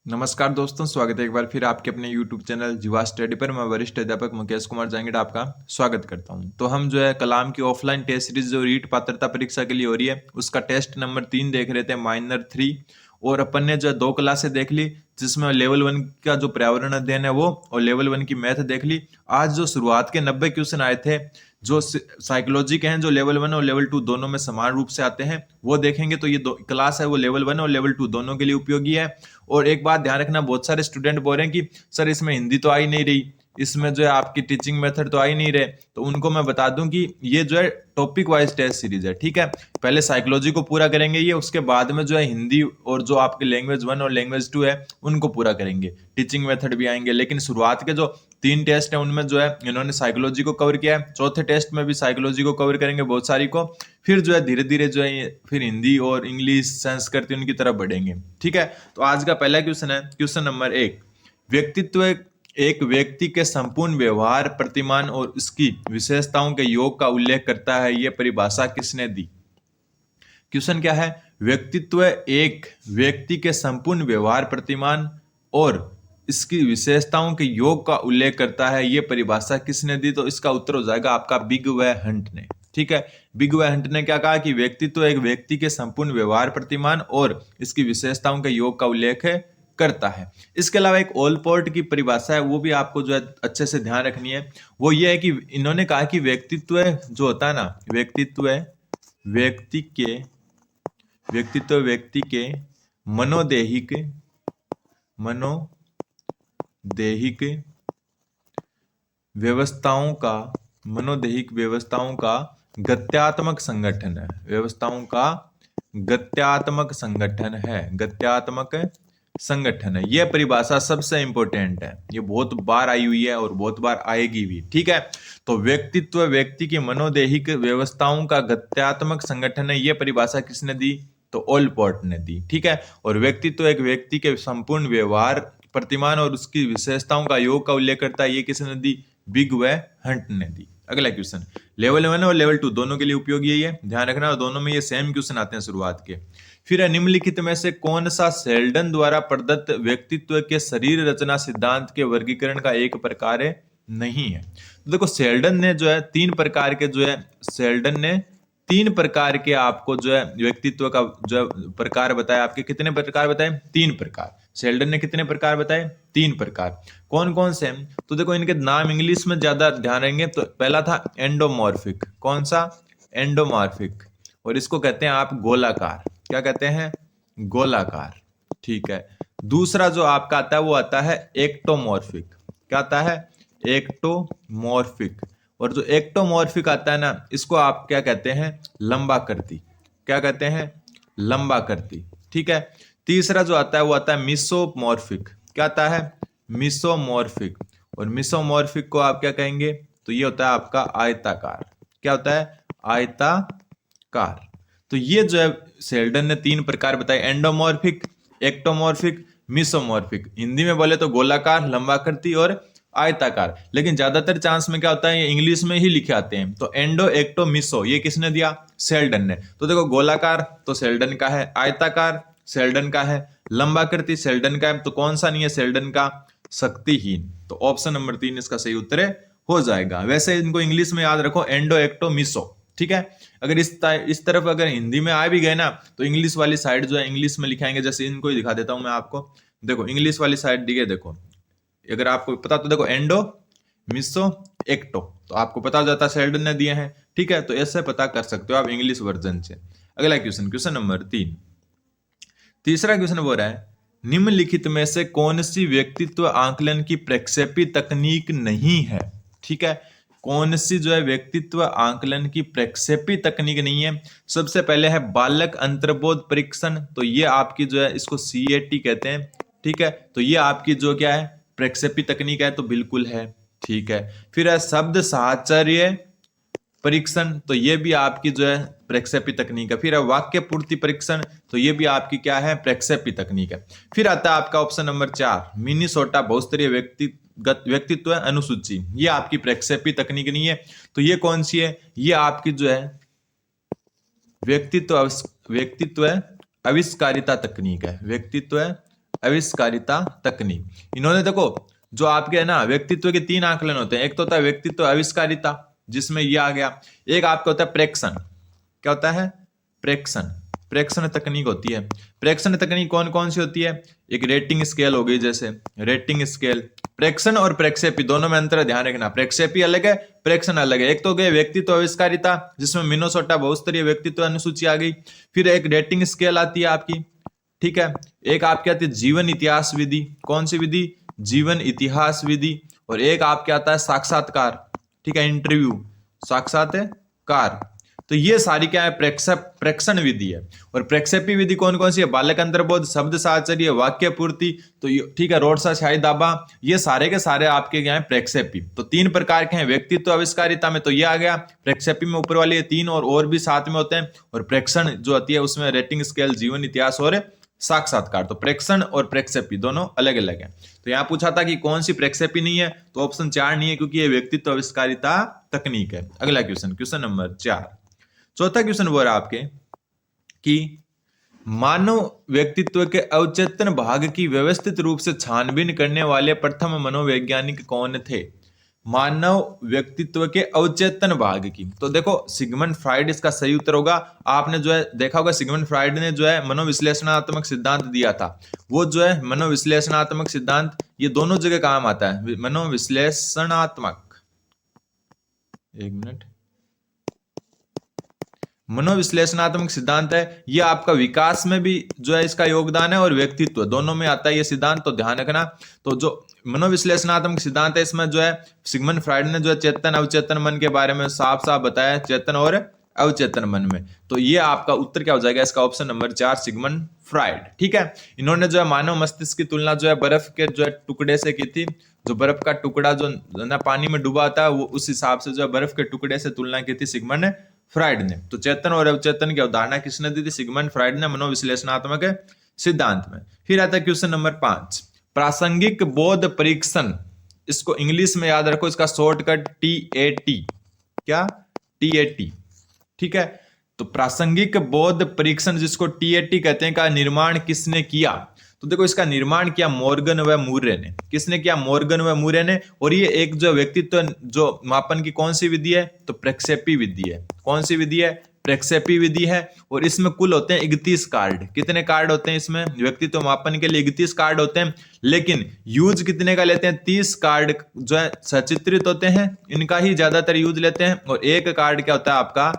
नमस्कार दोस्तों, स्वागत है एक बार फिर आपके अपने YouTube चैनल जीवा स्टडी पर। मैं वरिष्ठ अध्यापक मुकेश कुमार जांगिड़ आपका स्वागत करता हूं। तो हम जो है कलाम की ऑफलाइन टेस्ट सीरीज जो रीट पात्रता परीक्षा के लिए हो रही है उसका टेस्ट नंबर 3 देख रहे थे, माइनर 3। और अपन ने जो है 2 क्लासें देख ली, जिसमें लेवल 1 का जो पर्यावरण अध्ययन है वो और लेवल 1 की मैथ देख ली। आज जो शुरुआत के 90 क्वेश्चन आए थे जो साइकोलॉजी के हैं, जो लेवल 1 और लेवल 2 दोनों में समान रूप से आते हैं, वो देखेंगे। तो ये दो क्लास है वो लेवल 1 और लेवल 2 दोनों के लिए उपयोगी है। और एक बात ध्यान रखना, बहुत सारे स्टूडेंट बोल रहे हैं कि सर इसमें हिंदी तो आ ही नहीं रही, इसमें जो है आपकी टीचिंग मेथड तो आ ही नहीं रहे। तो उनको मैं बता दूं कि ये जो है टॉपिक वाइज टेस्ट सीरीज है, ठीक है। पहले साइकोलॉजी को पूरा करेंगे ये, उसके बाद में जो है हिंदी और जो आपके लैंग्वेज 1 और लैंग्वेज 2 है उनको पूरा करेंगे, टीचिंग मेथड भी आएंगे। लेकिन शुरुआत के जो 3 टेस्ट है उनमें जो है इन्होंने साइकोलॉजी को कवर किया है, चौथे टेस्ट में भी साइकोलॉजी को कवर करेंगे बहुत सारी को। फिर जो है धीरे धीरे जो है फिर हिंदी और इंग्लिश संस्कृत उनकी तरफ बढ़ेंगे, ठीक है। तो आज का पहला क्वेश्चन है क्वेश्चन नंबर 1। व्यक्तित्व एक व्यक्ति के संपूर्ण व्यवहार, प्रतिमान और उसकी विशेषताओं के योग का उल्लेख करता है, यह परिभाषा किसने दी? क्वेश्चन क्या है? व्यक्तित्व एक व्यक्ति के संपूर्ण व्यवहार, प्रतिमान और इसकी विशेषताओं के योग का उल्लेख करता है, यह परिभाषा किसने दी? तो इसका उत्तर हो जाएगा आपका बिग व हंट ने, ठीक है। बिग व हंट ने क्या कहा कि व्यक्तित्व एक व्यक्ति के संपूर्ण व्यवहार, प्रतिमान और इसकी विशेषताओं के योग का उल्लेख करता है। इसके अलावा एक ओलपोर्ट की परिभाषा है, वो भी आपको जो है अच्छे से ध्यान रखनी है। वो ये है कि इन्होंने कहा कि व्यक्तित्व जो होता है ना, व्यक्तित्व व्यक्ति के मनोदैहिक मनोदैहिक व्यवस्थाओं का गत्यात्मक संगठन है, गत्यात्मक संगठन है। यह परिभाषा सबसे इंपॉर्टेंट है, ये बहुत बार आई हुई है और बहुत बार आएगी भी, ठीक है। तो व्यक्तित्व व्यक्ति की मनोदैहिक व्यवस्थाओं का गत्यात्मक संगठन है, यह परिभाषा किसने दी? तो ओलपोर्ट ने दी, ठीक है। और व्यक्तित्व एक व्यक्ति के संपूर्ण व्यवहार, प्रतिमान और उसकी विशेषताओं का योग का उल्लेख करता है, ये किसने दी? बिग व हंट ने दी। अगला क्वेश्चन, लेवल 1 और लेवल 2 दोनों के लिए उपयोगी है, ध्यान रखना। और दोनों में ये सेम क्वेश्चन आते हैं शुरुआत के। फिर निम्नलिखित में से कौन सा शेल्डन द्वारा प्रदत्त व्यक्तित्व के शरीर रचना सिद्धांत के वर्गीकरण का एक प्रकार नहीं है? तो देखो शेल्डन ने जो है 3 प्रकार के जो है शेल्डन ने 3 प्रकार के आपको जो है व्यक्तित्व का जो है प्रकार बताया। आपके कितने प्रकार बताए? 3 प्रकार। शेल्डन ने कितने प्रकार बताए? 3 प्रकार। कौन कौन से? तो देखो इनके नाम इंग्लिश में ज्यादा ध्यान रहेंगे। तो पहला था एंडोमॉर्फिक। कौन सा? एंडोमॉर्फिक। और इसको कहते हैं आप गोलाकार। क्या कहते हैं? गोलाकार, ठीक है। दूसरा जो आपका आता है वो आता है एक्टोमॉर्फिक। क्या आता है? एक्टोमॉर्फिक। और जो एक्टोमॉर्फिक आता है ना, इसको आप क्या कहते हैं? लंबाकृति। क्या कहते हैं? लंबाकृति, ठीक है। तीसरा जो आता है वो आता है मिसोमॉर्फिक। क्या आता है? मिसोमॉर्फिक। और मिसोमॉर्फिक को आप क्या कहेंगे? तो ये होता है आपका आयताकार। क्या होता है? आयताकार। तो ये जो है शेल्डन ने 3 प्रकार बताए, एंडोमॉर्फिक, एक्टोमॉर्फिक, मिसोमॉर्फिक। हिंदी में बोले तो गोलाकार, लंबाकृति और आयताकार। लेकिन ज्यादातर चांस में क्या होता है, ये इंग्लिश में ही लिखे आते हैं। तो एंडो, एक्टो, मिसो ये किसने दिया? शेल्डन ने। तो देखो गोलाकार तो शेल्डन का है, आयताकार शेल्डन का है, लंबाकृति शेल्डन का है। तो कौन सा नहीं है शेल्डन का? शक्तिहीन। तो ऑप्शन नंबर 3 इसका सही उत्तर हो जाएगा। वैसे इनको इंग्लिश में याद रखो, एंडो, एक्टो, मिसो, ठीक है। अगर इस तरफ अगर हिंदी में आ भी गए ना, तो इंग्लिश वाली साइड जो है इंग्लिश में लिखाएंगे। जैसे इनको ही दिखा देता हूं मैं आपको। देखो इंग्लिश वाली साइड दिखे, देखो अगर आपको पता तो देखो एंडो, मिसो, एक्टो, तो आपको पता हो जाता है शेल्डन ने दिए हैं, ठीक है। तो ऐसे पता कर सकते हो आप इंग्लिश वर्जन से। अगला क्वेश्चन, क्वेश्चन नंबर 3। तीसरा क्वेश्चन बोल रहा है निम्नलिखित में से कौन सी व्यक्तित्व आंकलन की प्रक्षेपी तकनीक नहीं है? ठीक है, कौन सी जो है व्यक्तित्व आंकलन की प्रक्षेपी तकनीक नहीं है? सबसे पहले है बालक अंतर्बोध परीक्षण। तो ये आपकी जो है इसको CAT कहते हैं, ठीक है। तो ये आपकी जो क्या है प्रक्षेपी तकनीक है, तो बिल्कुल है, ठीक है। फिर है शब्द साहचर्य परीक्षण। तो ये भी आपकी जो है प्रक्षेपी तकनीक है। फिर है वाक्य पूर्ति परीक्षण। तो ये भी आपकी क्या है प्रक्षेपी तकनीक है। फिर आता है आपका ऑप्शन नंबर 4 मिनीसोटा बहुस्तरीय व्यक्तित्व अनुसूची। ये आपकी प्रक्षेपी तकनीक नहीं है। तो ये कौन सी है? ये आपकी जो है व्यक्तित्व आविष्कारिता तकनीक है। व्यक्तित्व आविष्कारिता तकनीक। इन्होंने देखो जो आपके है ना व्यक्तित्व के 3 आकलन होते हैं, एक तो होता है व्यक्तित्व आविष्कारिता जिसमें ये आ गया, एक आपका होता है प्रेक्षण। क्या होता है? प्रेक्षण। प्रेक्षण तकनीक होती है। प्रेक्षण तकनीक कौन कौन सी होती है? एक रेटिंग स्केल हो गई, जैसे रेटिंग स्केल। प्रेक्षण और प्रक्षेपी दोनों में अंतर ध्यान रखना, प्रक्षेपी अलग है, प्रेक्षण अलग है। एक तो गए व्यक्तित्व आविष्कारिता जिसमें मिनेसोटा बहुस्तरीय व्यक्तित्व अनुसूची आ गई, फिर एक रेटिंग स्केल आती है आपकी, ठीक है। एक आपके आती है जीवन इतिहास विधि। कौन सी विधि? जीवन इतिहास विधि। और एक आपके आता है साक्षात्कार, ठीक है, इंटरव्यू, साक्षात्कार। तो ये सारी क्या है? प्रेक्षण विधि है। और प्रक्षेपी विधि कौन कौन सी है? बालक अंतर्बोध, शब्द साहचर्य, वाक्य पूर्ति, तो ठीक है, रोडसा शाही दाबा, ये सारे के सारे आपके क्या है? प्रक्षेपी। तो 3 प्रकार के हैं। व्यक्तित्व आविष्कारिता में तो ये आ गया, प्रक्षेपी में ऊपर वाले 3 और भी साथ में होते हैं। और प्रेक्षण जो होती है उसमें रेटिंग स्केल, जीवन इतिहास और साक्षात्कार। तो प्रेक्षण और प्रक्षेपी दोनों अलग अलग है। तो यहां पूछा था कि कौन सी प्रक्षेपी नहीं है, तो ऑप्शन 4 नहीं है, क्योंकि ये व्यक्तित्व आविष्कारिता तकनीक है। अगला क्वेश्चन, क्वेश्चन नंबर 4। चौथा क्वेश्चन वो रहा आपके कि मानव व्यक्तित्व के अवचेतन भाग की व्यवस्थित रूप से छानबीन करने वाले प्रथम मनोवैज्ञानिक कौन थे? मानव व्यक्तित्व के अवचेतन भाग की, तो देखो सिगमंड फ्राइड इसका सही उत्तर होगा। आपने जो है देखा होगा, सिगमंड फ्राइड ने जो है मनोविश्लेषणात्मक सिद्धांत दिया था। वो जो है मनोविश्लेषणात्मक सिद्धांत, ये दोनों जगह काम आता है। मनोविश्लेषणात्मक, एक मिनट, मनोविश्लेषणात्मक सिद्धांत है, ये आपका विकास में भी जो है इसका योगदान है और व्यक्तित्व दोनों में आता है ये सिद्धांत, तो ध्यान रखना। तो जो मनोविश्लेषणात्मक सिद्धांत है इसमें जो है सिगमंड फ्राइड ने जो है चेतन अवचेतन मन के बारे में साफ साफ बताया, चेतन और अवचेतन मन में। तो ये आपका उत्तर क्या हो जाएगा इसका? ऑप्शन नंबर 4 सिगमंड फ्राइड, ठीक है। इन्होंने जो है मानव मस्तिष्क की तुलना जो है बर्फ के जो है टुकड़े से की थी। जो बर्फ का टुकड़ा जो ना पानी में डूबा था, वो उस हिसाब से जो है बर्फ के टुकड़े से तुलना की थी सिगमंड फ्राइड ने। तो चेतन और अवचेतन की अवधारणा किसने दी थी? सिगमंड फ्राइड ने मनोविश्लेषणात्मक सिद्धांत में। फिर आता है क्वेश्चन नंबर 5, प्रासंगिक बोध परीक्षण। इसको इंग्लिश में याद रखो, इसका शॉर्टकट TAT। क्या? TAT, ठीक है। तो प्रासंगिक बोध परीक्षण जिसको TAT कहते हैं का निर्माण किसने किया? तो देखो इसका निर्माण किया मॉर्गन व मूरे ने। किसने किया? मॉर्गन व मूरे ने। और ये एक जो व्यक्तित्व जो मापन की कौन सी विधि है? तो प्रक्षेपी विधि है। कौन सी विधि है? प्रक्षेपी विधि है। और इसमें कुल होते हैं 31 कार्ड। कितने कार्ड होते हैं इसमें? व्यक्तित्व मापन के लिए 31 कार्ड होते हैं, लेकिन यूज कितने का लेते हैं? 30 कार्ड जो है सचित्रित होते हैं, इनका ही ज्यादातर यूज लेते हैं। और एक कार्ड क्या होता है आपका?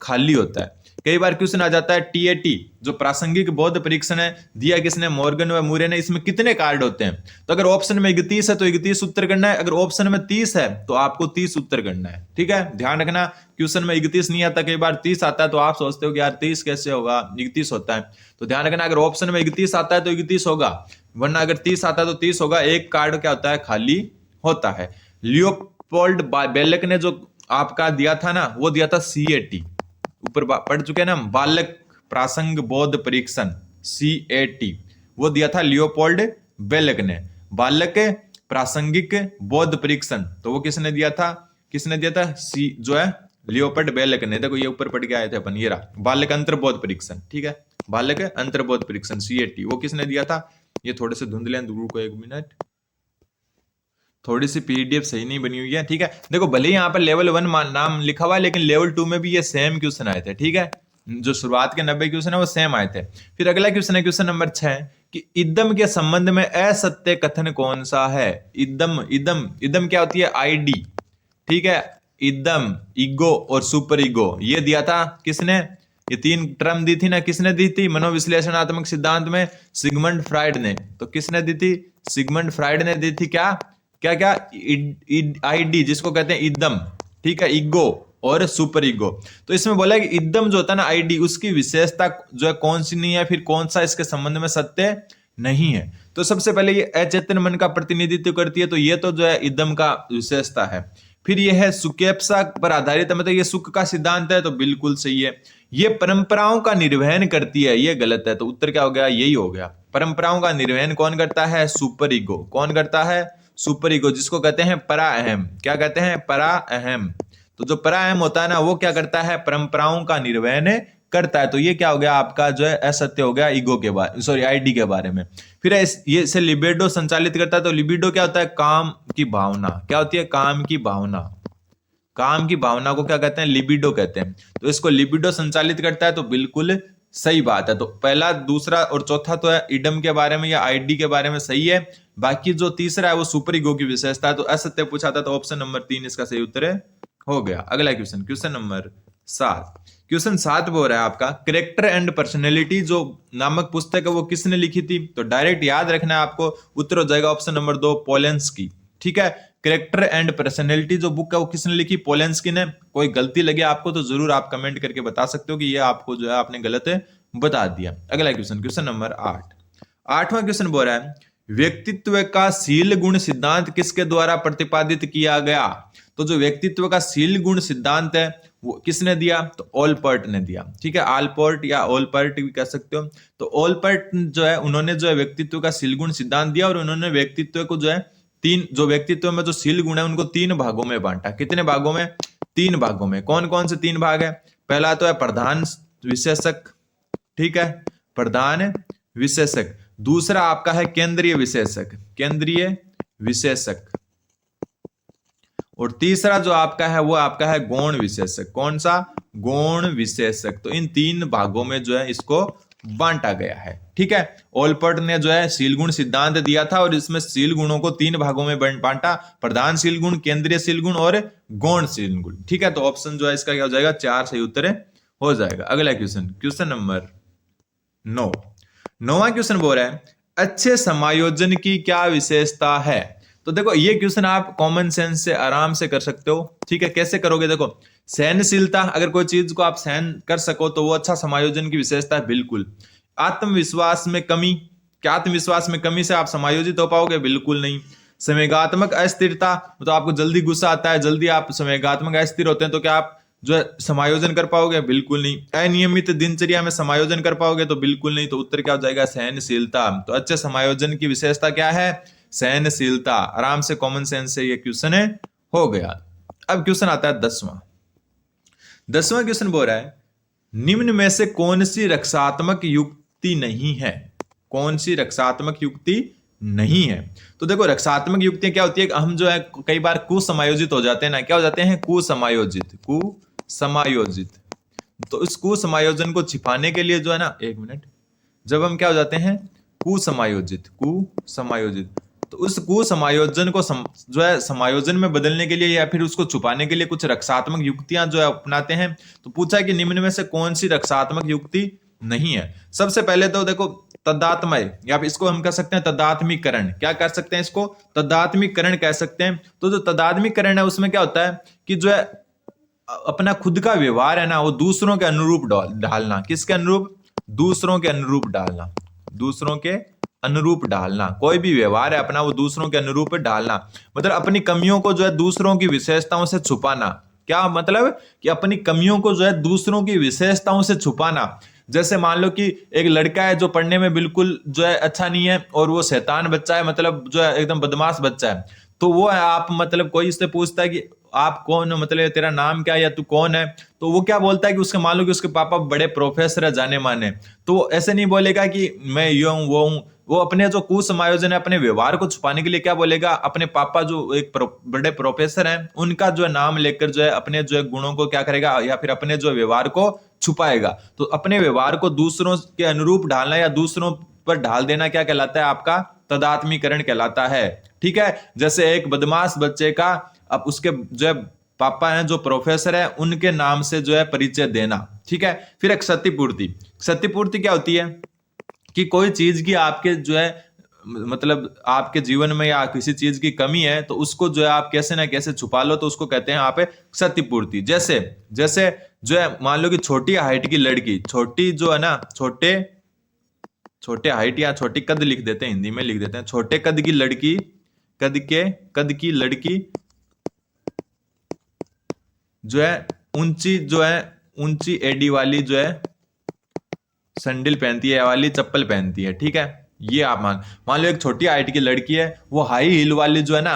खाली होता है। कई बार क्वेश्चन आ जाता है TAT जो प्रासंगिक बोध परीक्षण है, दिया किसने? मॉर्गन व मूरे ने। इसमें कितने कार्ड होते हैं? तो अगर ऑप्शन में 31 है तो 31 उत्तर करना है, अगर ऑप्शन में 30 है तो आपको 30 उत्तर करना है, ठीक है। ध्यान रखना, क्वेश्चन में 31 नहीं आता, कई बार 30 आता है, तो आप सोचते हो कि यार 30 कैसे होगा, 31 होता है। तो ध्यान रखना, अगर ऑप्शन में 31 आता है तो 31 होगा, वरना अगर 30 आता है तो 30 होगा। एक कार्ड क्या होता है? खाली होता है। लियोपोल्ड बेलेक ने जो आपका दिया था ना, वो दिया था CAT, ऊपर पढ़ चुके हैं ना, बालक प्रासंग बोध परीक्षण, CAT, वो दिया था लियोपोल्ड बेलेक ने। बालक प्रासंगिक बोध परीक्षण, तो वो किसने दिया था? किसने दिया था? जो है लियोपोल्ड बेलेक ने। देखो ये ऊपर पढ़ के आए थे अपन, ये रहा बालक अंतर्बोध परीक्षण, ठीक है। बालक अंतर्बोध परीक्षण CAT, वो किसने दिया था? ये थोड़े से धुंधले हैं, दूर को एक मिनट, थोड़ी सी PDF सही नहीं बनी हुई है, ठीक है। देखो भले ही यहाँ पर लेवल 1 नाम लिखा हुआ है, लेकिन लेवल 2 में भी ये सेम क्वेश्चन आए थे, ठीक है। जो शुरुआत के 90 क्वेश्चन है वो सेम आए थे। फिर अगला क्वेश्चन है क्वेश्चन नंबर 6 कि इदम के संबंध में असत्य कथन कौन सा है? इदम, इदम, इदम क्या होती है? ID, ठीक है। इदम, ईगो और सुपर ईगो, ये दिया था किसने? ये 3 टर्म दी थी ना, किसने दी थी मनोविश्लेषणात्मक सिद्धांत में? सिगमंड फ्राइड ने। तो किसने दी थी? सिगमंड फ्राइड ने दी थी। क्या क्या क्या? ID जिसको कहते हैं इदम, ठीक है, ईगो और सुपर ईगो। तो इसमें बोला कि इदम जो होता है ना ID, उसकी विशेषता जो है कौन सी नहीं है, फिर कौन सा इसके संबंध में सत्य नहीं है। तो सबसे पहले ये अचेतन मन का प्रतिनिधित्व करती है, तो ये तो जो है इदम का विशेषता है। फिर ये है सुकेप्सा पर आधारित है, मतलब ये सुख का सिद्धांत है, तो बिल्कुल सही है। ये परंपराओं का निर्वहन करती है, ये गलत है, तो उत्तर क्या हो गया? यही हो गया। परंपराओं का निर्वहन कौन करता है? Super ego. कौन करता है? सुपर ईगो, जिसको कहते हैं परा अहम। क्या कहते हैं? परा अहम। तो जो परा अहम होता है ना, वो क्या करता है? परंपराओं का निर्वहन करता है। तो ये क्या हो गया आपका जो है असत्य हो गया ईगो के बारे, सॉरी आईडी के बारे में। फिर ये इसे लिबिडो संचालित करता है। तो लिबिडो क्या होता है? काम की भावना। क्या होती है? काम की भावना। काम की भावना को क्या कहते हैं? लिबिडो कहते हैं। तो इसको लिबिडो संचालित करता है, तो बिल्कुल सही बात है। तो पहला, दूसरा और चौथा तो है इडम के बारे में या आईडी के बारे में सही है। बाकी जो तीसरा है वो सुपर ईगो की विशेषता है। तो असत्य पूछा था, तो ऑप्शन नंबर 3 इसका सही उत्तर हो गया। अगला क्वेश्चन, क्वेश्चन नंबर 7। क्वेश्चन 7 बोल रहा है आपका कैरेक्टर एंड पर्सनैलिटी जो नामक पुस्तक है वो किसने लिखी थी? तो डायरेक्ट याद रखना है आपको, उत्तर हो जाएगा ऑप्शन नंबर 2 पोलेंस्की। ठीक है, कैरेक्टर एंड पर्सनैलिटी जो बुक है वो किसने लिखी? पोलेंस्की ने। कोई गलती लगे आपको तो जरूर आप कमेंट करके बता सकते हो कि ये आपको जो है आपने गलत बता दिया। अगला क्वेश्चन, क्वेश्चन नंबर 8। 8वां क्वेश्चन बोल रहा है व्यक्तित्व का शील गुण सिद्धांत किसके द्वारा प्रतिपादित किया गया? तो जो व्यक्तित्व का शील गुण सिद्धांत है वो किसने दिया? तो ओलपर्ट ने दिया। ठीक है, आलपोर्ट या ओलपर्ट भी कह सकते हो। तो ओलपर्ट जो है उन्होंने जो है व्यक्तित्व का शील गुण सिद्धांत दिया और उन्होंने व्यक्तित्व को जो है जो व्यक्तित्व में जो शील गुण है उनको 3 भागों में बांटा। कितने भागों में? 3 भागों में। कौन कौन से 3 भाग है? पहला तो है प्रधान विशेषक। ठीक है, प्रधान विशेषक। दूसरा आपका है केंद्रीय विशेषक, केंद्रीय विशेषक। और तीसरा जो आपका है वो आपका है गौण विशेषक। कौन सा? गौण विशेषक। तो इन 3 भागों में जो है इसको बांटा गया है। ठीक है, ओलपर्ट ने जो है शील गुण सिद्धांत दिया था और इसमें शील गुणों को 3 भागों में बांटा, प्रधान शील गुण, केंद्रीय शील गुण और गौण शील गुण। ठीक है, तो ऑप्शन जो है इसका क्या हो जाएगा? 4 सही उत्तर हो जाएगा। अगला क्वेश्चन, क्वेश्चन नंबर 9। 9वां क्वेश्चन बोल रहा है अच्छे समायोजन की क्या विशेषता है? तो देखो ये क्वेश्चन आप कॉमन सेंस से आराम से कर सकते हो। ठीक है, कैसे करोगे? देखो सहनशीलता, अगर कोई चीज को आप सहन कर सको तो वो अच्छा समायोजन की विशेषता है। बिल्कुल। आत्मविश्वास में कमी, क्या आत्मविश्वास में कमी से आप समायोजित हो पाओगे? बिल्कुल नहीं। संवेगात्मक अस्थिरता, तो आपको जल्दी गुस्सा आता है, जल्दी आप संवेगात्मक अस्थिर होते हैं, तो क्या आप जो है समायोजन कर पाओगे? बिल्कुल नहीं। अनियमित दिनचर्या में समायोजन कर पाओगे? तो बिल्कुल नहीं। तो उत्तर क्या हो जाएगा? सहनशीलता। तो अच्छे समायोजन की विशेषता क्या है? सहनशीलता। आराम से कॉमन सेंस से ये क्वेश्चन हो गया। अब क्वेश्चन आता है 10वां। 10वां क्वेश्चन बोल रहा है निम्न में से कौन सी रक्षात्मक युक्ति नहीं है? कौन सी रक्षात्मक युक्ति नहीं है? तो देखो रक्षात्मक युक्तियां क्या होती है? हम जो है कई बार कुसमायोजित हो जाते हैं ना। क्या हो जाते हैं? कुसमायोजित। कुसमायोजित। तो इस कुसमायोजन को छिपाने के लिए जो है ना, एक मिनट, जब हम क्या हो जाते हैं? कुसमायोजित। कुसमायोजित। तो उस कुसमायोजन को जो है समायोजन में बदलने के लिए या फिर उसको छुपाने के लिए कुछ रक्षात्मक युक्तियां जो है अपनाते हैं। तो पूछा है कि निम्न में से कौन सी रक्षात्मक युक्ति नहीं है? सबसे पहले तो देखो तदात्मय, या फिर इसको हम कह सकते हैं तदात्मीकरण। क्या कर सकते हैं? इसको तदात्मीकरण कह सकते हैं। तो जो तदात्मीकरण है उसमें क्या होता है कि जो है अपना खुद का व्यवहार है ना वो दूसरों के अनुरूप ढालना। किसके अनुरूप? दूसरों के अनुरूप डालना। दूसरों के अनुरूप डालना। कोई भी व्यवहार है अपना वो दूसरों के अनुरूप डालना, मतलब अपनी कमियों को जो है दूसरों की विशेषताओं से छुपाना। क्या मतलब? कि अपनी कमियों को जो है दूसरों की विशेषताओं से छुपाना। जैसे मान लो कि एक लड़का है जो पढ़ने में बिल्कुल जो है अच्छा नहीं है और वो शैतान बच्चा है, मतलब जो है एकदम बदमाश बच्चा है। तो वो है आप मतलब कोई इससे पूछता है कि आप कौन हो, मतलब तेरा नाम क्या है या तू कौन है, तो वो क्या बोलता है कि उसके मान लो कि उसके पापा बड़े प्रोफेसर है जाने माने, तो वो ऐसे नहीं बोलेगा कि मैं ये हूँ वो हूँ। वो अपने जो कुसमायोजन है अपने व्यवहार को छुपाने के लिए क्या बोलेगा? अपने पापा जो एक बड़े प्रोफेसर हैं उनका जो है नाम लेकर जो है अपने जो है गुणों को क्या करेगा या फिर अपने जो व्यवहार को छुपाएगा। तो अपने व्यवहार को दूसरों के अनुरूप ढालना या दूसरों पर ढाल देना क्या कहलाता है? आपका तदात्मीकरण कहलाता है। ठीक है, जैसे एक बदमाश बच्चे का अब उसके जो है पापा हैं जो प्रोफेसर है उनके नाम से जो है परिचय देना। ठीक है, फिर एक क्षतिपूर्ति। क्षतिपूर्ति क्या होती है? कि कोई चीज की आपके जो है मतलब आपके जीवन में या किसी चीज की कमी है तो उसको जो है आप कैसे ना कैसे छुपा लो, तो उसको कहते हैं यहाँ पे क्षतिपूर्ति। जैसे जैसे जो है मान लो कि छोटी हाइट की लड़की, छोटी जो है ना, छोटे हाइट या छोटी कद लिख देते हैं, हिंदी में लिख देते हैं, छोटे कद की लड़की, कद की लड़की जो है ऊंची एडी वाली जो है सैंडल पहनती है वाली चप्पल पहनती है। ठीक है, ये आप मान लो एक छोटी हाइट की लड़की है वो हाई हील वाली जो है ना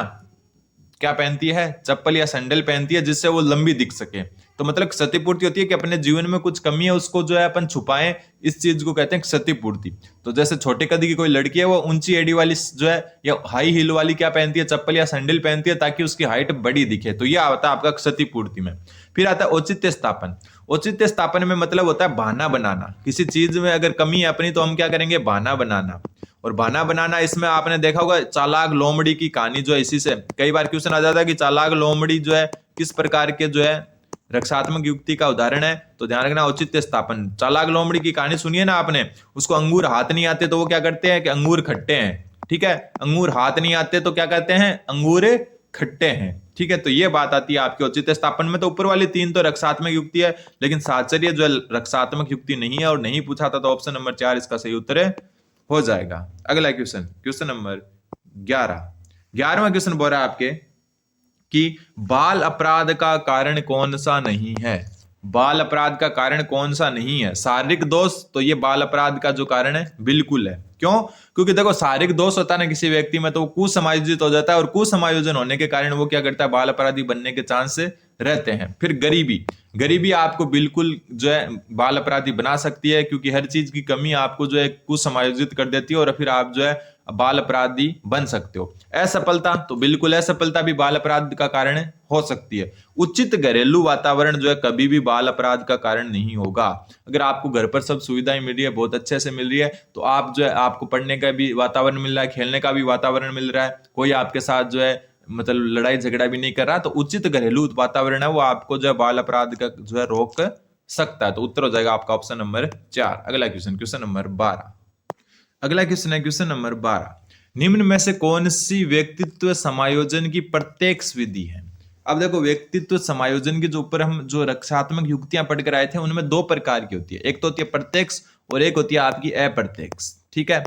क्या पहनती है, चप्पल या सैंडल पहनती है जिससे वो लंबी दिख सके। तो मतलब क्षतिपूर्ति होती है कि अपने जीवन में कुछ कमी है उसको जो है अपन छुपाएं, इस चीज को कहते हैं क्षतिपूर्ति। तो जैसे छोटे कद की कोई लड़की है वो ऊंची एड़ी वाली जो है या हाई हील वाली क्या पहनती है, चप्पल या सैंडल पहनती है ताकि उसकी हाइट बड़ी दिखे, तो यह आता है आपका क्षतिपूर्ति में। फिर आता है औचित्य स्थापन। औचित्य स्थापन में मतलब होता है बहाना बनाना, किसी चीज में अगर कमी है अपनी तो हम क्या करेंगे, बहाना बनाना। और बहाना बनाना इसमें आपने देखा होगा चालाक लोमड़ी की कहानी जो है, इसी से कई बार क्वेश्चन आ जाता है कि चालाक लोमड़ी जो है किस प्रकार के जो है रक्षात्मक युक्ति का उदाहरण है। तो ध्यान रखना औचित्य स्थापन। चालाक लोमड़ी की कहानी सुनिए ना आपने, उसको अंगूर हाथ नहीं आते तो वो क्या करते हैं कि अंगूर खट्टे हैं, ठीक है, अंगूर हाथ नहीं आते तो क्या कहते हैं, अंगूर खट्टे हैं, ठीक है। तो ये बात आती है आपके औचित्य स्थापन में। तो ऊपर वाली तीन तो रक्षात्मक युक्ति है, लेकिन साहचर्य जो है रक्षात्मक युक्ति नहीं है और नहीं पूछा था, तो ऑप्शन नंबर 4 इसका सही उत्तर हो जाएगा। अगला क्वेश्चन, क्वेश्चन नंबर 11। 11वां क्वेश्चन बोल रहा है आपके कि बाल अपराध का कारण कौन सा नहीं है। बाल अपराध का कारण कौन सा नहीं है, शारीरिक दोष, तो ये बाल अपराध का जो कारण है बिल्कुल है। क्यों, क्योंकि देखो शारीरिक दोष होता है ना किसी व्यक्ति में तो वो कुसमायोजित हो जाता है, और कुसमायोजन होने के कारण वो क्या करता है, बाल अपराधी बनने के चांस रहते हैं। फिर गरीबी, गरीबी आपको बिल्कुल जो है बाल अपराधी बना सकती है, क्योंकि हर चीज की कमी आपको जो है कुसमायोजित कर देती है और फिर आप जो है बाल अपराधी बन सकते हो। असफलता, तो बिल्कुल असफलता भी बाल अपराध का कारण हो सकती है। उचित घरेलू वातावरण जो है कभी भी बाल अपराध का कारण नहीं होगा। अगर आपको घर पर सब सुविधाएं मिल रही है, बहुत अच्छे से मिल रही है, तो आप जो है आपको पढ़ने का भी वातावरण मिल रहा है, खेलने का भी वातावरण मिल रहा है, कोई आपके साथ जो है मतलब लड़ाई झगड़ा भी नहीं कर रहा, तो उचित घरेलू वातावरण है वो आपको जो है बाल अपराध का जो है रोक सकता है। तो उत्तर हो जाएगा आपका ऑप्शन नंबर 4। अगला क्वेश्चन, क्वेश्चन नंबर 12। अगला क्वेश्चन है क्वेश्चन नंबर 12। निम्न में से कौन सी व्यक्तित्व समायोजन की प्रत्यक्ष विधि है। अब देखो व्यक्तित्व समायोजन के जो ऊपर हम जो रक्षात्मक युक्तियां पढ़कर आए थे उनमें दो प्रकार की होती है, एक तो होती है प्रत्यक्ष और एक होती है आपकी अप्रत्यक्ष, ठीक है,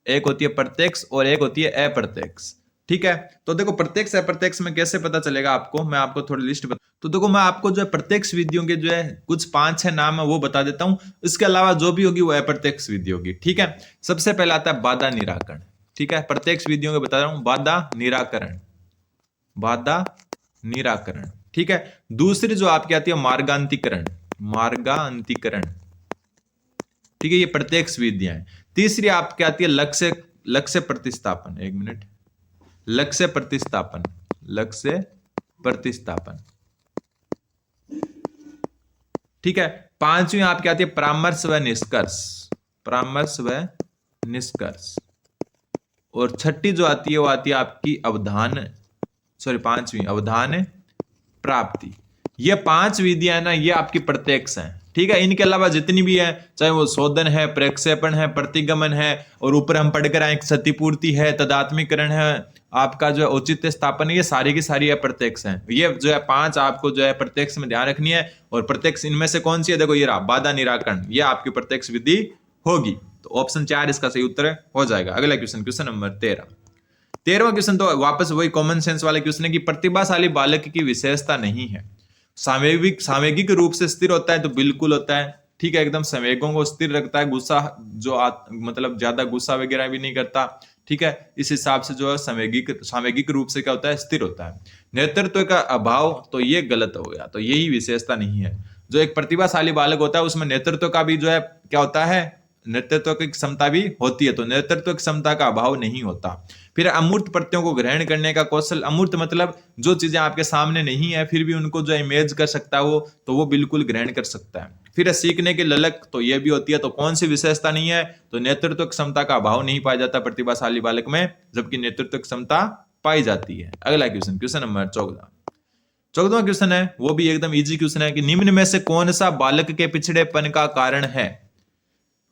एक होती है प्रत्यक्ष और एक होती है अप्रत्यक्ष, ठीक है। तो देखो प्रत्यक्ष अप्रत्यक्ष में कैसे पता चलेगा आपको, मैं आपको थोड़ी लिस्ट बता। तो देखो मैं आपको जो है प्रत्यक्ष विधियों के जो है कुछ 5-6 नाम है वो बता देता हूं, इसके अलावा जो भी होगी वो अप्रत्यक्ष विधि होगी, ठीक है। सबसे पहला आता है बाधा निराकरण, ठीक है, प्रत्यक्ष विधियों के बता रहा हूं, बाधा निराकरण, बाधा निराकरण, ठीक है। दूसरी जो आपकी आती है मार्गांतिकरण, मार्गांतिकरण, ठीक है, ये प्रत्यक्ष विधियां हैं। तीसरी आपकी आती है लक्ष्य, लक्ष्य प्रतिस्थापन, एक मिनट, लक्ष्य प्रतिस्थापन, लक्ष्य प्रतिस्थापन, ठीक है। पांचवी आपकी आती है परामर्श व निष्कर्ष, परामर्श व निष्कर्ष। और छठी जो आती है वो आती है आपकी अवधान, सॉरी पांचवी अवधान प्राप्ति। ये 5 विधियां ना ये आपकी प्रत्यक्ष हैं, ठीक है। इनके अलावा जितनी भी है, चाहे वो शोधन है, प्रक्षेपण है, प्रतिगमन है, और ऊपर हम पढ़कर आए क्षतिपूर्ति है, तदात्मीकरण है, आपका जो है औचित्य स्थापन है, ये सारी की सारी अप्रत्यक्ष हैं। ये जो है 5 आपको जो है प्रत्यक्ष में ध्यान रखनी है। और प्रत्यक्ष इनमें से कौन सी है, देखो ये रहा बाधा निराकरण, ये आपकी प्रत्यक्ष विधि होगी। तो ऑप्शन 4 इसका सही उत्तर हो जाएगा। अगला क्वेश्चन, क्वेश्चन नंबर 13। 13वां क्वेश्चन तो वापस वही कॉमन सेंस वाले क्वेश्चन है कि प्रतिभाशाली बालक की विशेषता नहीं है। सामयिक रूप से स्थिर होता है, तो बिल्कुल होता है, ठीक है, एकदम संवेगों को स्थिर रखता है, गुस्सा मतलब ज्यादा गुस्सा वगैरह भी नहीं करता, ठीक है। इस हिसाब से जो है सामयिक रूप से क्या होता है, स्थिर होता है। नेतृत्व का अभाव, तो ये गलत हो गया, तो यही विशेषता नहीं है। जो एक प्रतिभाशाली बालक होता है उसमें नेतृत्व का भी जो है क्या होता है, नेतृत्व की क्षमता भी होती है, तो नेतृत्व क्षमता का अभाव नहीं होता। फिर अमूर्त प्रत्ययों को ग्रहण करने का कौशल, अमूर्त मतलब जो चीजें आपके सामने नहीं है फिर भी उनको जो इमेज कर सकता है वो, तो वो बिल्कुल ग्रहण कर सकता है। फिर सीखने की ललक, तो ये भी होती है। तो कौन सी विशेषता नहीं है, तो नेतृत्व क्षमता का अभाव नहीं पाया जाता प्रतिभाशाली बालक में, जबकि नेतृत्व क्षमता पाई जाती है। अगला क्वेश्चन, क्वेश्चन नंबर 14। 14वां क्वेश्चन है वो भी एकदम इजी क्वेश्चन है कि निम्न में से कौन सा बालक के पिछड़ेपन का कारण है,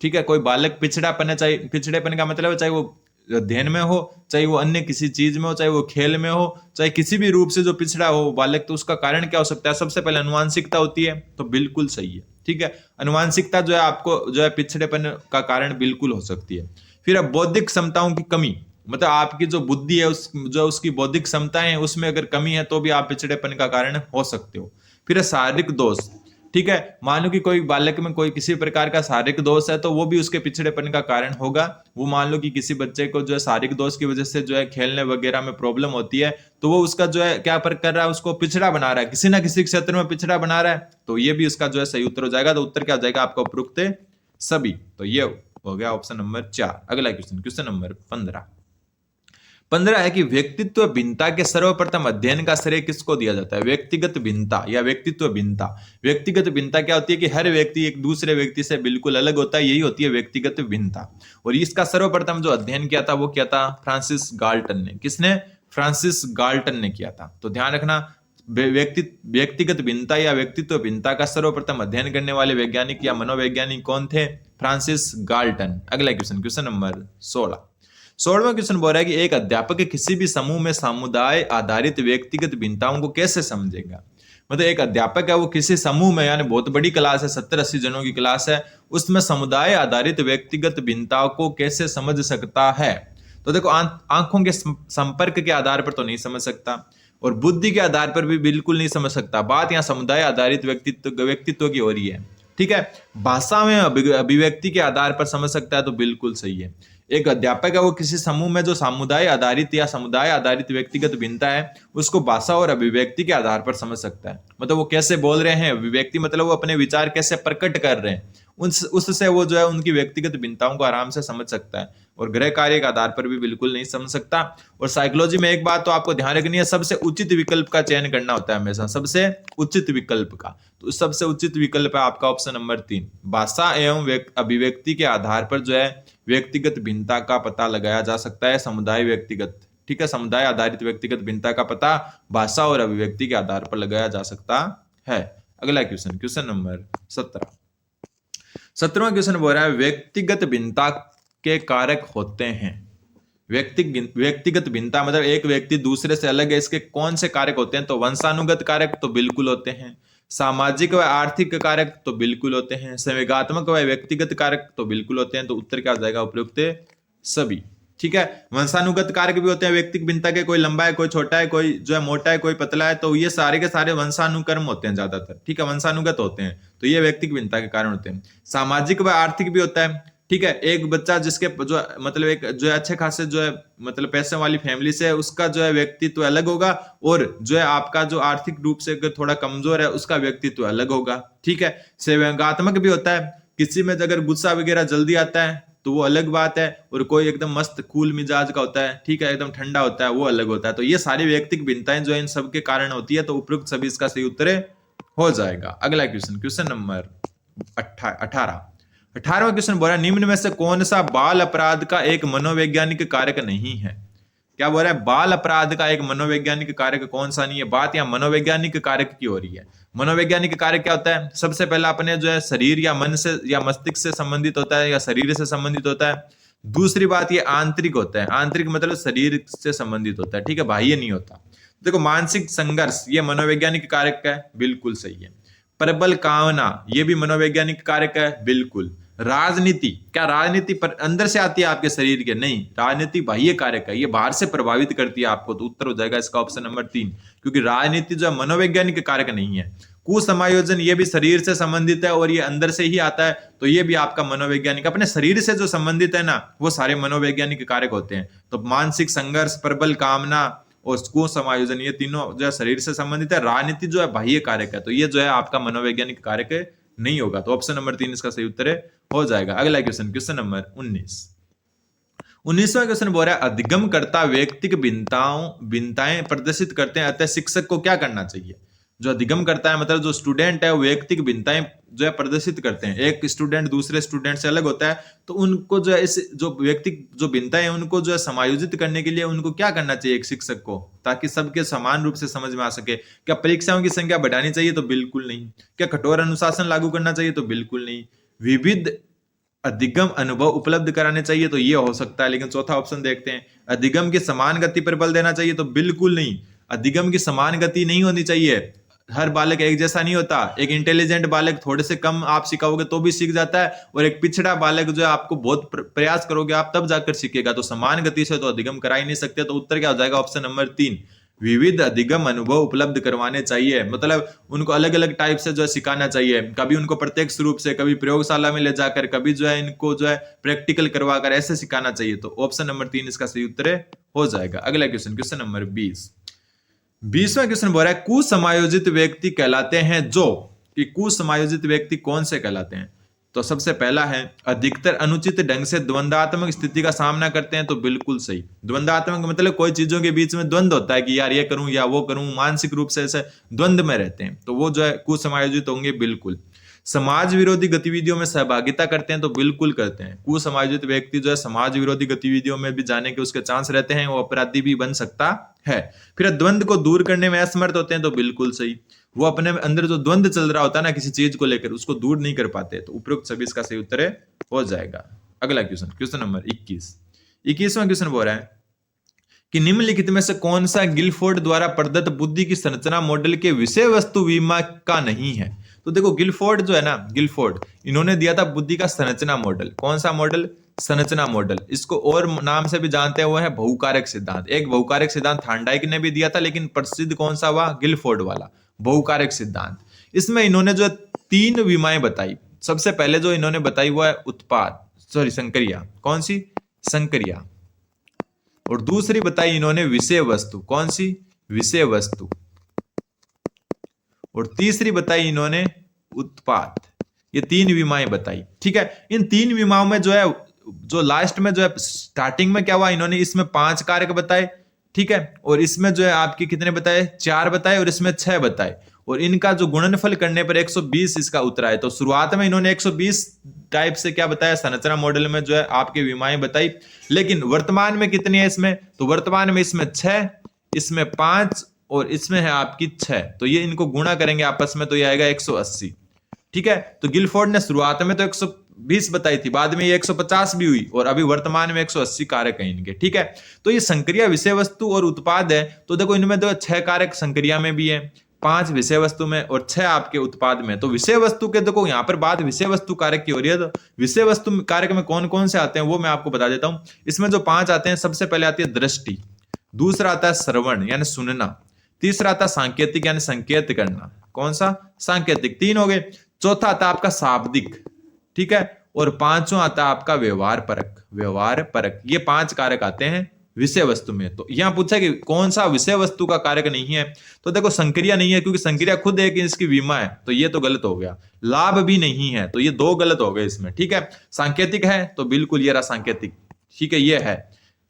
ठीक है। कोई बालक पिछड़ापन है, चाहे पिछड़ेपन का मतलब है चाहे वो अध्ययन में हो, चाहे वो अन्य किसी चीज में हो, चाहे वो खेल में हो, चाहे किसी भी रूप से जो पिछड़ा हो बालक, तो उसका कारण क्या हो सकता है। सबसे पहले अनुवांशिकता होती है, तो बिल्कुल सही है, ठीक है। अनुवांशिकता जो है आपको जो है पिछड़ेपन का कारण बिल्कुल हो सकती है। फिर अब बौद्धिक क्षमताओं की कमी, मतलब आपकी जो बुद्धि है जो उसकी बौद्धिक क्षमताएं हैं उसमें अगर कमी है तो भी आप पिछड़ेपन का कारण हो सकते हो। फिर शारीरिक दोष, ठीक है। मान लो कि कोई बालक में कोई किसी प्रकार का शारीरिक दोष है तो वो भी उसके पिछड़ेपन का कारण होगा। वो मान लो कि किसी बच्चे को जो है शारीरिक दोष की वजह से जो है खेलने वगैरह में प्रॉब्लम होती है, तो वो उसका जो है क्या पर कर रहा है, उसको पिछड़ा बना रहा है, किसी ना किसी क्षेत्र में पिछड़ा बना रहा है, तो ये भी उसका जो है सही उत्तर हो जाएगा। तो उत्तर क्या हो जाएगा आपका उपरोक्त सभी। तो ये हो गया ऑप्शन नंबर 4। अगला क्वेश्चन, क्वेश्चन नंबर 15 है कि व्यक्तित्व भिन्नता के सर्वप्रथम अध्ययन का श्रेय किसको दिया जाता है? व्यक्तिगत भिन्नता या व्यक्तित्व भिन्नता। व्यक्तिगत भिन्नता क्या होती है कि हर व्यक्ति एक दूसरे व्यक्ति से बिल्कुल अलग होता है, यही होती है व्यक्तिगत भिन्नता। और इसका सर्वप्रथम जो अध्ययन किया था वो क्या था? फ्रांसिस गाल्टन ने। किसने? फ्रांसिस गाल्टन ने किया था। तो ध्यान रखना, व्यक्तिगत भिन्नता या व्यक्तित्व भिन्नता का सर्वप्रथम अध्ययन करने वाले वैज्ञानिक या मनोवैज्ञानिक कौन थे? Francis Galton. अगला क्वेश्चन, क्वेश्चन नंबर 16वां क्वेश्चन बोल रहा है कि एक अध्यापक किसी भी समूह में समुदाय आधारित व्यक्तिगत भिन्नताओं को कैसे समझेगा? मतलब एक अध्यापक है, वो किसी समूह में, यानी बहुत बड़ी क्लास है, 70-80 जनों की क्लास है, उसमें समुदाय आधारित व्यक्तिगत भिन्नताओं को कैसे समझ सकता है? तो देखो, आंखों के संपर्क के आधार पर तो नहीं समझ सकता, और बुद्धि के आधार पर भी बिल्कुल नहीं समझ सकता। बात यहाँ समुदाय आधारित व्यक्तित्व की हो रही है, ठीक है। भाषा में अभिव्यक्ति के आधार पर समझ सकता है, तो बिल्कुल सही है। एक अध्यापक है, वो किसी समूह में जो समुदाय आधारित या समुदाय आधारित व्यक्तिगत भिन्नता है उसको भाषा और अभिव्यक्ति के आधार पर समझ सकता है। मतलब वो कैसे बोल रहे हैं, अभिव्यक्ति मतलब वो अपने विचार कैसे प्रकट कर रहे हैं, उससे वो जो है उनकी व्यक्तिगत भिन्नताओं को आराम से समझ सकता है। और गृह कार्य के आधार पर भी बिल्कुल नहीं समझ सकता। और साइकोलॉजी में एक बात तो आपको ध्यान रखनी है, सबसे उचित विकल्प का चयन करना होता है हमेशा, सबसे उचित विकल्प का। तो सबसे उचित विकल्प है आपका ऑप्शन नंबर 3। भाषा एवं अभिव्यक्ति के आधार पर जो है व्यक्तिगत भिन्नता का पता लगाया जा सकता है, समुदाय व्यक्तिगत, ठीक है, समुदाय आधारित व्यक्तिगत भिन्नता का पता भाषा और अभिव्यक्ति के आधार पर लगाया जा सकता है। अगला क्वेश्चन, क्वेश्चन नंबर 17वां क्वेश्चन बोल रहा है व्यक्तिगत भिन्नता के कारक होते हैं। व्यक्तिगत भिन्नता मतलब एक व्यक्ति दूसरे से अलग है, इसके कौन से कारक होते हैं? तो वंशानुगत कारक तो बिल्कुल होते हैं, सामाजिक व आर्थिक कारक तो बिल्कुल होते हैं, संवेगात्मक व व्यक्तिगत कारक तो बिल्कुल होते हैं। तो उत्तर क्या हो जाएगा? उपयुक्त सभी, ठीक है। वंशानुगत कारक भी होते हैं व्यक्तिगत भिन्नता के, कोई लंबा है, कोई छोटा है, कोई जो है मोटा है, कोई पतला है, तो ये सारे के सारे वंशानुक्रम होते हैं ज्यादातर, ठीक है, वंशानुगत होते हैं, तो ये व्यक्तिगत भिन्नता के कारण होते हैं। सामाजिक व आर्थिक भी होता है, ठीक है। एक बच्चा जिसके जो मतलब एक जो है अच्छे खासे जो है मतलब पैसे वाली फैमिली से, उसका जो है व्यक्तित्व अलग होगा, और जो है आपका जो आर्थिक रूप से थोड़ा कमजोर है उसका व्यक्तित्व अलग होगा, ठीक है। संवेगात्मक भी होता है, किसी में अगर गुस्सा वगैरह जल्दी आता है तो वो अलग बात है, और कोई एकदम मस्त कूल मिजाज का होता है, ठीक है, एकदम ठंडा होता है, वो अलग होता है। तो ये सारी व्यक्तिगत भिन्नताएं जो है इन सब के कारण होती है, तो उपयुक्त सभी इसका सही उत्तर हो जाएगा। अगला क्वेश्चन, क्वेश्चन नंबर 18वां क्वेश्चन बोल रहा है निम्न में से कौन सा बाल अपराध का एक मनोवैज्ञानिक कारक नहीं है? क्या बोल रहा है? बाल अपराध का एक मनोवैज्ञानिक कारक कौन सा नहीं है? बात यहाँ मनोवैज्ञानिक कारक की हो रही है। मनोवैज्ञानिक कारक क्या होता है? सबसे पहला अपने जो है शरीर या मन से या मस्तिष्क से संबंधित होता है, या शरीर से संबंधित होता है। दूसरी बात ये आंतरिक होता है, आंतरिक मतलब शरीर से संबंधित होता है, ठीक है, बाह्य नहीं होता। देखो, मानसिक संघर्ष ये मनोवैज्ञानिक कारक है, बिल्कुल सही है। प्रबल कामना ये भी मनोवैज्ञानिक कारक है, बिल्कुल। राजनीति, क्या राजनीति पर अंदर से आती है आपके शरीर के? नहीं, राजनीति बाह्य कारक है, ये बाहर से प्रभावित करती है आपको। तो उत्तर हो जाएगा इसका ऑप्शन नंबर 3, क्योंकि राजनीति जो है मनोवैज्ञानिक कारक नहीं है। कुसमायोजन ये भी शरीर से संबंधित है और ये अंदर से ही आता है, तो ये भी आपका मनोवैज्ञानिक, अपने शरीर से जो संबंधित है ना, वो सारे मनोवैज्ञानिक कारक होते हैं। तो मानसिक संघर्ष, प्रबल कामना और कुसमायोजन ये तीनों जो है शरीर से संबंधित है। राजनीति जो है बाह्य कारक है, तो ये जो है आपका मनोवैज्ञानिक कारक नहीं होगा। तो ऑप्शन नंबर 3 इसका सही उत्तर हो जाएगा। अगला क्वेश्चन, क्वेश्चन नंबर 19वां क्वेश्चन बोल रहा है अधिगमकर्ता व्यक्तिगत भिन्नताएं प्रदर्शित करते हैं, अतः शिक्षक को क्या करना चाहिए? जो अधिगम करता है मतलब जो स्टूडेंट है वो व्यक्तिगत भिन्नताएं जो है प्रदर्शित करते हैं। एक स्टूडेंट दूसरे स्टूडेंट से अलग होता है, तो उनको जो है इस जो व्यक्ति जो भिन्नताएं हैं उनको जो है समायोजित करने के लिए उनको क्या करना चाहिए एक शिक्षक को, ताकि सबके समान रूप से समझ में आ सके। क्या परीक्षाओं की संख्या बढ़ानी चाहिए? तो बिल्कुल नहीं। क्या कठोर अनुशासन लागू करना चाहिए? तो बिल्कुल नहीं। विविध अधिगम अनुभव उपलब्ध कराने चाहिए? तो ये हो सकता है, लेकिन चौथा ऑप्शन देखते हैं। अधिगम की समान गति पर बल देना चाहिए? तो बिल्कुल नहीं। अधिगम की समान गति नहीं होनी चाहिए, हर बालक एक जैसा नहीं होता। एक इंटेलिजेंट बालक थोड़े से कम आप सिखाओगे तो भी सीख जाता है, और एक पिछड़ा बालक जो है आपको बहुत प्रयास करोगे आप तब जाकर सीखेगा। तो समान गति से तो अधिगम करा ही नहीं सकते। तो उत्तर क्या हो जाएगा? ऑप्शन नंबर 3, विविध अधिगम अनुभव उपलब्ध करवाने चाहिए, मतलब उनको अलग अलग टाइप से जो है सिखाना चाहिए, कभी उनको प्रत्यक्ष रूप से, कभी प्रयोगशाला में ले जाकर, कभी जो है इनको जो है प्रैक्टिकल करवाकर ऐसे सिखाना चाहिए। तो ऑप्शन नंबर 3 इसका सही उत्तर हो जाएगा। अगला क्वेश्चन, क्वेश्चन नंबर 20वां क्वेश्चन बोल रहा है कुसमायोजित व्यक्ति कहलाते हैं जो, कि कुसमायोजित व्यक्ति कौन से कहलाते हैं? तो सबसे पहला है अधिकतर अनुचित ढंग से द्वंद्वात्मक स्थिति का सामना करते हैं, तो बिल्कुल सही। द्वंद्वात्मक मतलब कोई चीजों के बीच में द्वंद्व होता है कि यार ये करूं या वो करूं, मानसिक रूप से ऐसे द्वंद्व में रहते हैं, तो वो जो है कुसमायोजित होंगे बिल्कुल। समाज विरोधी गतिविधियों में सहभागिता करते हैं, तो बिल्कुल करते हैं। कुसमायोजित व्यक्ति जो है समाज विरोधी गतिविधियों में भी जाने के उसके चांस रहते हैं, वो अपराधी भी बन सकता है। फिर द्वंद्व को दूर करने में असमर्थ होते हैं, तो बिल्कुल सही। वो अपने अंदर जो द्वंद्व चल रहा होता है ना किसी चीज को लेकर, उसको दूर नहीं कर पाते, तो उपरोक्त सभी इसका सही उत्तर हो जाएगा। अगला क्वेश्चन, क्वेश्चन नंबर 21वां क्वेश्चन बोल रहा है कि निम्नलिखित में से कौन सा गिलफोर्ड द्वारा प्रदत्त बुद्धि की संरचना मॉडल के विषय वस्तु विमा का नहीं है? तो देखो गिलफोर्ड जो है ना, गिलफोर्ड इन्होंने दिया था बुद्धि का संरचना मॉडल। कौन सा मॉडल? संरचना मॉडल। इसको और नाम से भी जानते हैं, वो है बहुकारक सिद्धांत। एक बहुकारक सिद्धांत थार्नडाइक ने भी दिया था, लेकिन प्रसिद्ध कौन सा हुआ? गिलफोर्ड वाला बहुकारक सिद्धांत। इसमें इन्होंने जो 3 विमाएं बताई। सबसे पहले जो इन्होंने बताई वो है उत्पाद, संक्रिया। कौन सी? संक्रिया। और दूसरी बताई इन्होंने विषय वस्तु। कौन सी? विषय वस्तु। और तीसरी बताई इन्होंने उत्पाद। ये 3 विमाएं बताई, ठीक है। इन 3 विमाओं में जो है, जो लास्ट में जो है स्टार्टिंग में क्या हुआ, इन्होंने इसमें 5 कारक बताए, ठीक है। और इसमें जो है आपके कितने बताए? 4 बताए, और इसमें 6 बताए। और इनका जो गुणनफल करने पर 120 इसका उत्तर आए। तो शुरुआत में इन्होंने 120 टाइप से क्या बताया? संरचना मॉडल में जो है आपकी विमाएं बताई। लेकिन वर्तमान में कितनी है इसमें? तो वर्तमान में इसमें 6, इसमें 5 और इसमें है आपकी 6। तो ये इनको गुणा करेंगे आपस में, तो ये आएगा 180, ठीक है। तो गिलफोर्ड ने शुरुआत में तो 120 बताई थी, बाद में ये 150 भी हुई, और अभी वर्तमान में 180 कारक हैं इनके, ठीक है। तो ये संक्रिया विषय वस्तु और उत्पाद है। तो देखो इनमें तो 6 कारक संक्रिया में भी है, 5 विषय वस्तु में और 6 आपके उत्पाद में। तो विषय वस्तु के देखो यहाँ पर बात विषय वस्तु कारक की हो रही है। तो विषय वस्तु कारक में कौन कौन से आते हैं वो मैं आपको बता देता हूं। इसमें जो 5 आते हैं, सबसे पहले आती है दृष्टि, दूसरा आता है श्रवण यानी सुनना, तीसरा आता है सांकेतिक यानी संकेत करना। कौन सा? सांकेतिक। 3 हो गए। चौथा आता है आपका शाब्दिक, ठीक है। और 5वां आता है आपका व्यवहार परक। व्यवहार परक, ये 5 कारक आते हैं विषय वस्तु में। तो यहां पूछा कि कौन सा विषय वस्तु का कारक नहीं है, तो देखो संक्रिया नहीं है, क्योंकि संक्रिया खुद एक इसकी विमा है, तो ये तो गलत हो गया। लाभ भी नहीं है, तो ये 2 गलत हो गए इसमें, ठीक है। सांकेतिक है, तो बिल्कुल ये रहा सांकेतिक, ठीक है, ये है।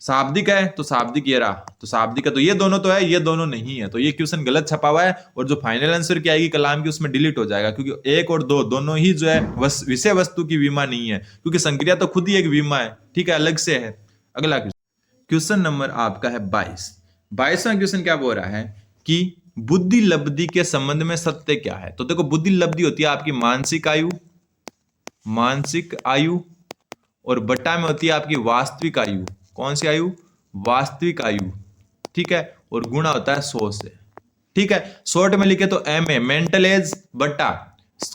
शाब्दिक है, तो शाब्दिक ये रहा, तो शाब्दिक है, तो ये दोनों तो है, ये दोनों नहीं है, तो ये क्वेश्चन गलत छपा हुआ है। और जो फाइनल आंसर की आएगी कलाम की, उसमें डिलीट हो जाएगा, क्योंकि 1 और 2 दोनों ही जो है विषय वस्तु की विमा नहीं है, क्योंकि संक्रिया तो खुद ही एक विमा है, ठीक है, अलग से है। अगला क्वेश्चन नंबर आपका है 22वां क्वेश्चन क्या बोल रहा है कि बुद्धि लब्धि के संबंध में सत्य क्या है? तो देखो बुद्धि लब्धि होती है आपकी मानसिक आयु, मानसिक आयु, और बट्टा में होती है आपकी वास्तविक आयु। कौन सी आयु? वास्तविक आयु, ठीक है। और गुणा होता है 100 से, ठीक है। शॉर्ट में लिखे तो एम ए मेंटल एज बट्टा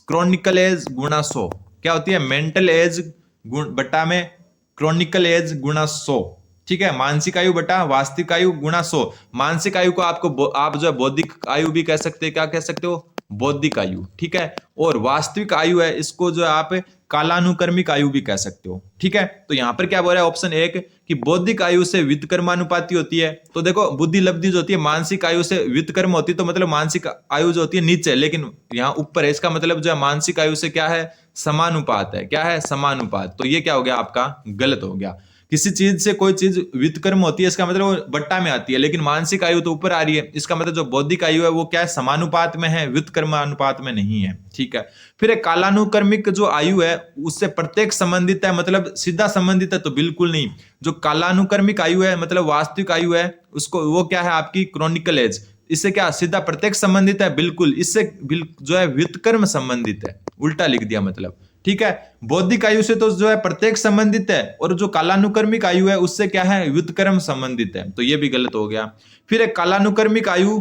क्रॉनिकल एज गुणा 100 क्या होती है? मेंटल एज बट्टा में क्रॉनिकल एज गुणा 100, ठीक है। मानसिक आयु बटा वास्तविक आयु गुणा 100। मानसिक आयु को आप जो है बौद्धिक आयु भी कह सकते हैं, क्या कह सकते हो? बौद्धिक आयु, ठीक है। और वास्तविक आयु है, इसको जो है आप कालानुक्रमिक आयु भी कह सकते हो, ठीक है। तो यहां पर क्या बोल रहा है ऑप्शन 1 कि बौद्धिक आयु से व्युत्क्रमानुपाती होती है। तो देखो बुद्धि लब्धि जो होती है मानसिक आयु से व्युत्क्रम होती है, तो मतलब मानसिक आयु जो होती है नीचे, लेकिन यहाँ ऊपर है, इसका मतलब जो है मानसिक आयु से क्या है? समानुपात है। क्या है? समानुपात। तो ये क्या हो गया आपका? गलत हो गया। किसी चीज से कोई चीज व्युत्क्रम होती है, इसका मतलब वो बट्टा में आती है, लेकिन मानसिक आयु तो ऊपर आ रही है, इसका मतलब जो बौद्धिक आयु है वो क्या है? समानुपात में है, व्युत्क्रमानुपात में नहीं है, ठीक है। फिर एक कालानुक्रमिक जो आयु है उससे प्रत्येक संबंधित है, मतलब सीधा संबंधित है, तो बिल्कुल नहीं। जो कालानुक्रमिक आयु है मतलब वास्तविक आयु है, उसको वो क्या है? आपकी क्रॉनिकल एज, इससे क्या सीधा प्रत्येक संबंधित है? बिल्कुल, इससे जो है व्युत्क्रम संबंधित है, उल्टा लिख दिया मतलब, ठीक है। बौद्धिक आयु से तो जो है प्रत्येक संबंधित है, और जो कालानुक्रमिक आयु है उससे क्या है? व्युत्क्रम संबंधित है, तो ये भी गलत हो गया। फिर एक कालानुक्रमिक आयु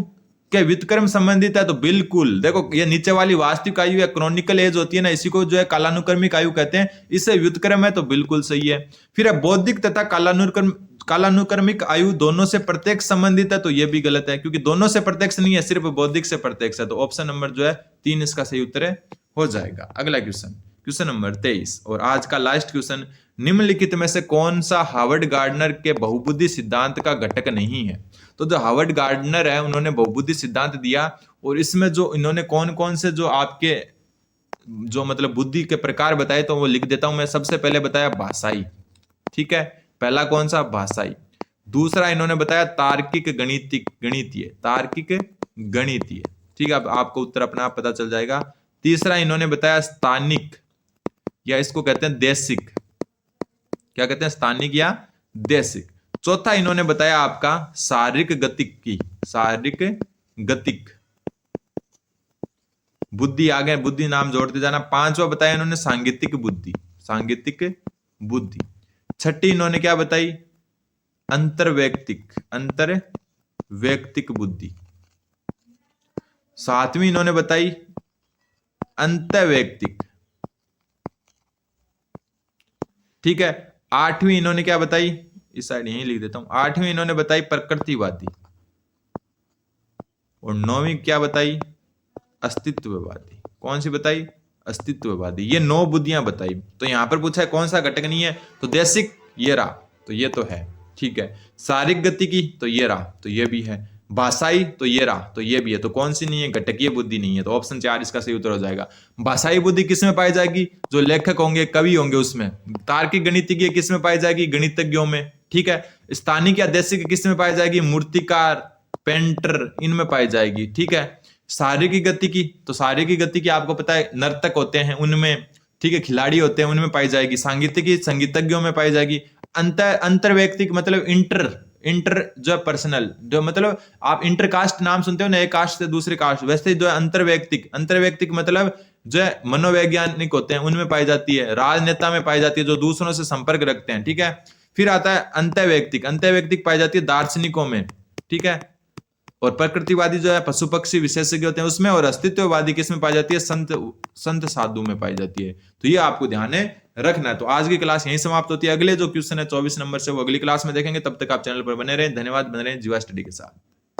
के व्युत्क्रम संबंधित है, तो बिल्कुल देखो ये नीचे वाली वास्तविक आयु या क्रॉनिकल एज होती है ना, इसी को जो है कालानुक्रमिक आयु कहते हैं, इससे व्युत्क्रम है, तो बिल्कुल सही है। फिर बौद्धिक तथा कालानुक्रम कालानुक्रमिक आयु दोनों से प्रत्यक्ष संबंधित है तो ये भी गलत है, क्योंकि दोनों से प्रत्यक्ष नहीं है, सिर्फ बौद्धिक से प्रत्यक्ष है। तो ऑप्शन नंबर जो है 3 इसका सही उत्तर हो जाएगा। अगला क्वेश्चन, क्वेश्चन नंबर 23 और आज का लास्ट क्वेश्चन, निम्नलिखित में से कौन सा हार्वर्ड गार्डनर के बहुबुद्धि सिद्धांत का घटक नहीं है? तो जो हार्वर्ड गार्डनर है उन्होंने बहुबुद्धि सिद्धांत दिया, और इसमें जो इन्होंने कौन कौन से जो आपके जो मतलब बुद्धि के प्रकार बताए तो वो लिख देता हूं मैं। सबसे पहले बताया भाषाई, ठीक है, पहला कौन सा? भाषाई। दूसरा इन्होंने बताया तार्किक गणितीय, तार्किक गणितीय, ठीक है, अब आपको उत्तर अपना आप पता चल जाएगा। तीसरा इन्होंने बताया स्थानिक, या इसको कहते हैं देशिक, क्या कहते हैं? स्थानिक या देशिक। चौथा इन्होंने बताया आपका शारीरिक गतिकी, शारीरिक गतिक बुद्धि, आगे बुद्धि नाम जोड़ते जाना। पांचवा बताया इन्होंने सांगीतिक बुद्धि, सांगीतिक बुद्धि। छठी इन्होंने क्या बताई? अंतर्वैयक्तिक, अंतर्वैयक्तिक बुद्धि। सातवीं इन्होंने बताई अंतर्वैयक्तिक, ठीक है। आठवीं इन्होंने क्या बताई? इस साइड यहीं लिख देता हूं। आठवीं इन्होंने बताई प्रकृतिवादी, और नौवीं क्या बताई? अस्तित्ववादी। कौन सी बताई? अस्तित्ववादी। ये 9 बुद्धियां बताई। तो यहां पर पूछा है कौन सा घटक नहीं है, तो देशिक ये रहा, तो ये तो है, ठीक है। शारीरिक गति की, तो ये रहा, तो ये भी है। भाषाई, तो ये रहा, तो ये भी है। तो कौन सी नहीं है? घटकीय बुद्धि नहीं है। तो ऑप्शन 4 इसका सही उत्तर हो जाएगा। भाषाई बुद्धि किस में पाई जाएगी? जो लेखक होंगे, कवि होंगे उसमें। तार्किक गणितीय किस में पाई जाएगी? गणितज्ञों में, ठीक है। स्थानिक या देशिक किस में पाई जाएगी? मूर्तिकार, पेंटर, इनमें पाई जाएगी, ठीक है। शारीरिक गति की, तो शारीरिक गति की आपको पता है नर्तक होते हैं उनमें, ठीक है, खिलाड़ी होते हैं उनमें पाई जाएगी। सांगीतिकी संगीतज्ञों में पाई जाएगी। अंतर्वैयक्तिक मतलब इंटर जो पर्सनल, जो मतलब आप इंटरकास्ट नाम सुनते हो ना, एक कास्ट से दूसरे कास्ट, वैसे जो है अंतर्वैयक्तिक मतलब जो है मनोवैज्ञानिक होते हैं उनमें पाई जाती है। राजनेता में पाई जाती है, जो दूसरों से संपर्क रखते हैं, ठीक है। फिर आता है अंतर्वैयक्तिक पाई जाती है दार्शनिकों में, ठीक है। और प्रकृतिवादी जो है पशु पक्षी विशेषज्ञ होते हैं उसमें। और अस्तित्ववादी किस में पाई जाती है? संत साधु में पाई जाती है। तो ये आपको ध्यान रखना है। तो आज की क्लास यहीं समाप्त होती है। अगले जो क्वेश्चन है 24 नंबर से, वो अगली क्लास में देखेंगे। तब तक आप चैनल पर बने रहें। धन्यवाद। बने रहें जीवा स्टडी के साथ।